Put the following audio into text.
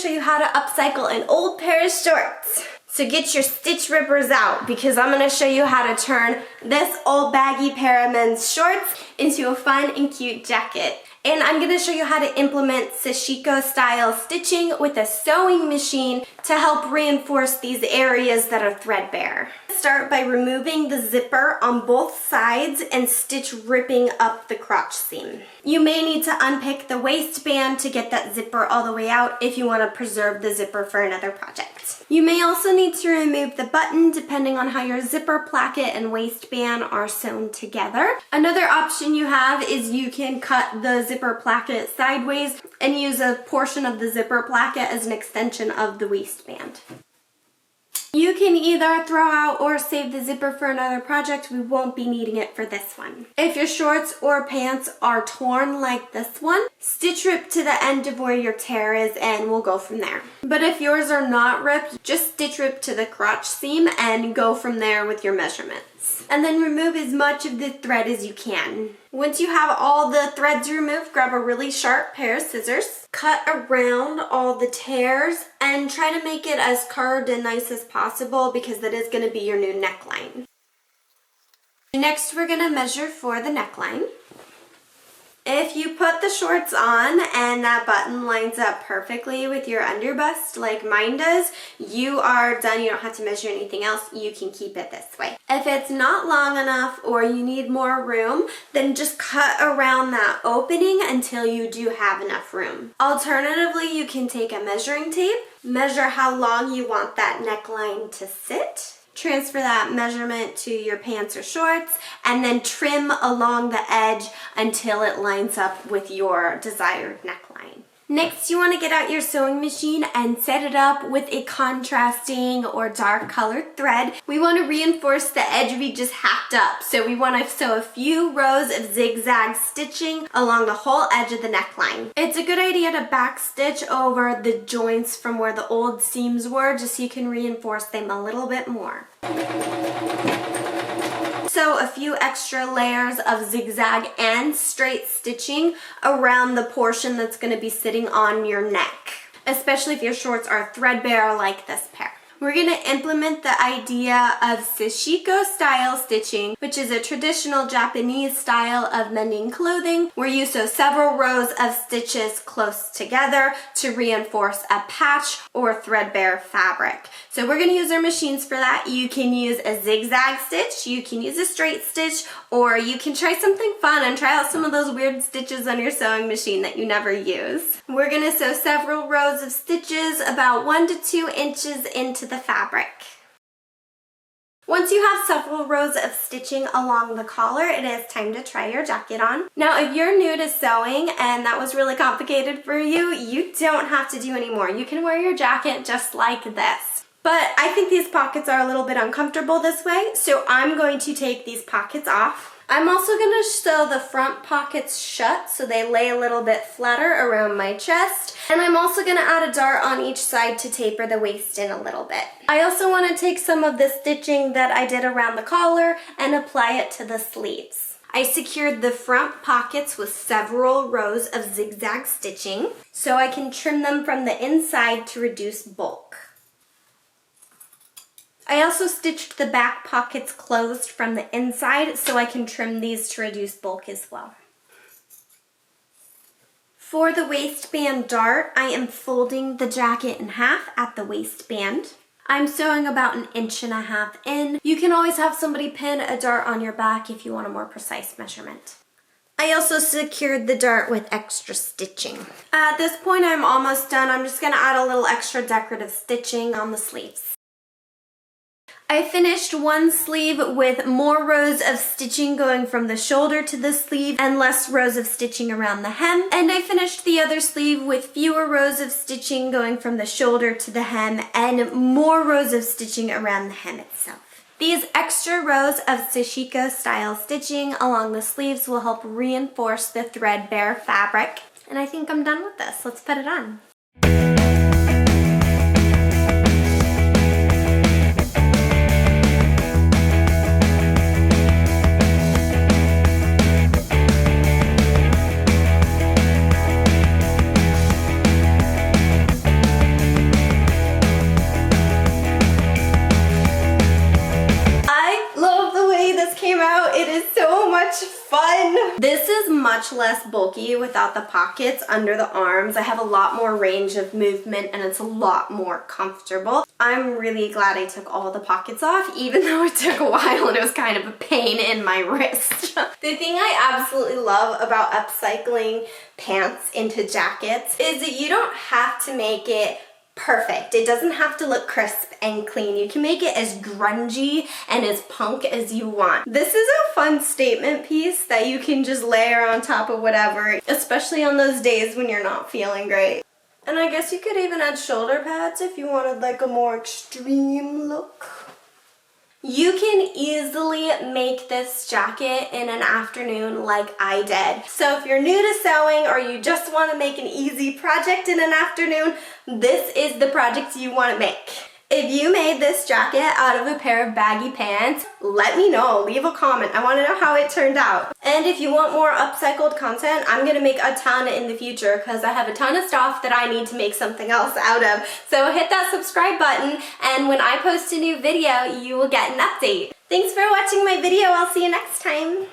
show you how to upcycle an old pair of shorts. So get your stitch rippers out because I'm gonna show you how to turn this old baggy pair of men's shorts into a fun and cute jacket. And I'm gonna show you how to implement Sashiko style stitching with a sewing machine to help reinforce these areas that are threadbare. Start by removing the zipper on both sides and stitch ripping up the crotch seam. You may need to unpick the waistband to get that zipper all the way out if you want to preserve the zipper for another project. You may also need to remove the button depending on how your zipper placket and waistband are sewn together. Another option you have is you can cut the zipper placket sideways and use a portion of the zipper placket as an extension of the waistband. You can either throw out or save the zipper for another project. We won't be needing it for this one. If your shorts or pants are torn like this one, stitch rip to the end of where your tear is and we'll go from there. But if yours are not ripped, just stitch rip to the crotch seam and go from there with your measurements. And then remove as much of the thread as you can. Once you have all the threads removed, grab a really sharp pair of scissors, cut around all the tears, and try to make it as curved and nice as possible because that is going to be your new neckline. Next, we're going to measure for the neckline. If you put the shorts on and that button lines up perfectly with your underbust like mine does, you are done. You don't have to measure anything else. You can keep it this way. If it's not long enough or you need more room, then just cut around that opening until you do have enough room. Alternatively, you can take a measuring tape, measure how long you want that neckline to sit, transfer that measurement to your pants or shorts, and then trim along the edge until it lines up with your desired neckline. Next, you want to get out your sewing machine and set it up with a contrasting or dark colored thread. We want to reinforce the edge we just hacked up. So we want to sew a few rows of zigzag stitching along the whole edge of the neckline. It's a good idea to back stitch over the joints from where the old seams were just so you can reinforce them a little bit more. Sew a few extra layers of zigzag and straight stitching around the portion that's going to be sitting on your neck, especially if your shorts are threadbare like this pair. We're going to implement the idea of Sashiko style stitching, which is a traditional Japanese style of mending clothing where you sew several rows of stitches close together to reinforce a patch or threadbare fabric. So we're going to use our machines for that. You can use a zigzag stitch, you can use a straight stitch, or you can try something fun and try out some of those weird stitches on your sewing machine that you never use. We're going to sew several rows of stitches about 1 to 2 inches into the fabric. Once you have several rows of stitching along the collar, it is time to try your jacket on. Now, if you're new to sewing and that was really complicated for you, you don't have to do any more. You can wear your jacket just like this. But I think these pockets are a little bit uncomfortable this way, so I'm going to take these pockets off. I'm also going to sew the front pockets shut so they lay a little bit flatter around my chest. And I'm also going to add a dart on each side to taper the waist in a little bit. I also want to take some of the stitching that I did around the collar and apply it to the sleeves. I secured the front pockets with several rows of zigzag stitching so I can trim them from the inside to reduce bulk. I also stitched the back pockets closed from the inside so I can trim these to reduce bulk as well. For the waistband dart, I am folding the jacket in half at the waistband. I'm sewing about 1.5 inches in. You can always have somebody pin a dart on your back if you want a more precise measurement. I also secured the dart with extra stitching. At this point, I'm almost done. I'm just going to add a little extra decorative stitching on the sleeves. I finished one sleeve with more rows of stitching going from the shoulder to the sleeve and less rows of stitching around the hem. And I finished the other sleeve with fewer rows of stitching going from the shoulder to the hem and more rows of stitching around the hem itself. These extra rows of Sashiko style stitching along the sleeves will help reinforce the threadbare fabric. And I think I'm done with this. Let's put it on. so much fun. This is much less bulky without the pockets under the arms. I have a lot more range of movement and it's a lot more comfortable. I'm really glad I took all the pockets off, even though it took a while and it was kind of a pain in my wrist. The thing I absolutely love about upcycling pants into jackets is that you don't have to make it perfect. It doesn't have to look crisp and clean. You can make it as grungy and as punk as you want. This is a fun statement piece that you can just layer on top of whatever, especially on those days when you're not feeling great. And I guess you could even add shoulder pads if you wanted like a more extreme look. You can easily make this jacket in an afternoon like I did. So if you're new to sewing or you just want to make an easy project in an afternoon, this is the project you want to make. If you made this jacket out of a pair of baggy pants, let me know. Leave a comment. I want to know how it turned out. And if you want more upcycled content, I'm going to make a ton in the future because I have a ton of stuff that I need to make something else out of. So hit that subscribe button, and when I post a new video, you will get an update. Thanks for watching my video. I'll see you next time.